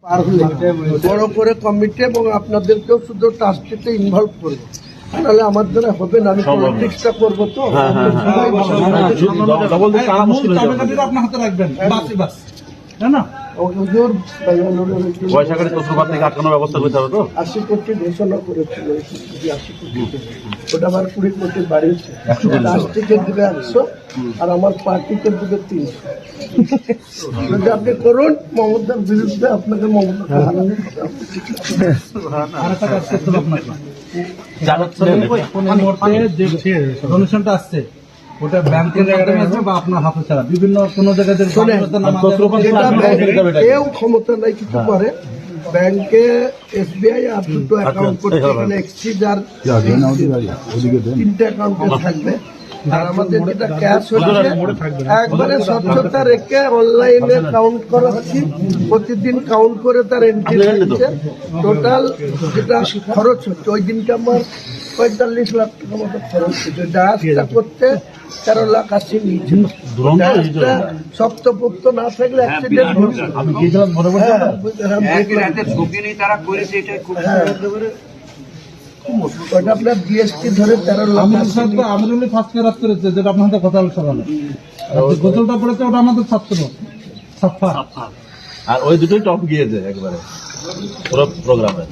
পার হলে বড় করে কমিটি এবং আপনাদেরকেও শুধু ট্রাস্টিতে ইনভলভ করবো, তাহলে আমার দ্বারা হবে না। আমি পলিটিক্সটা করবো তো আপনার হাতে রাখবেন না হুজুর পয়সাকারী তথ্যপাত থেকে আটকানোর ব্যবস্থা করতে হবে তো। 80 কোটি ঘোষণা করেছিল, 80 কোটি, ওটা আবার 20 কোটি বাড়িয়েছে। ট্রাস্টিকে দিবে 100 আর আমার পার্টিকে দিবে 300। যদি আপনি করুন মমতার বিরুদ্ধে, আপনাকে মমতা আরেকটা কাজ করতে হবে আপনাকে। যে ডোনেশনটা আসছে ওটা ব্যাংকের মাধ্যমে আসবে বা আপনার হাতে ছাড়া বিভিন্ন কোনো জায়গায় কেউ ক্ষমতা নাই কিছু করে। ব্যাংকে SBI আর দুটো অ্যাকাউন্ট করতে গেলে এক্সিজ আর 3টে অ্যাকাউন্টে থাকবে। আর আমাদের যেটা ক্যাশ হচ্ছে একবারে স্বচ্ছতা রেখে অনলাইনে কাউন্ট করা হচ্ছে, প্রতিদিন কাউন্ট করে তার এন্ট্রি হচ্ছে। টোটাল যেটা খরচ হচ্ছে ওই দিনটা আমার 45 লাখ টাকা মতো খরচ হচ্ছে। ডায়াসটা করতে 13,80,000 নিয়েছিল। ডায়াসটা শক্তপোক্ত না থাকলে অ্যাক্সিডেন্ট হচ্ছে। আমি গিয়েছিলাম মনে পড়ে ওটা আপনার জিএসটি ধরে 13,80,000। আমাদের ফার্স্ট ক্লাস করেছে, যেটা আপনার সাথে কথা হল সকালে গোসলটা পড়েছে, ওটা আমাদের ছাত্র আর ওই দুটোই টপ গিয়েছে একবারে পুরো প্রোগ্রামে।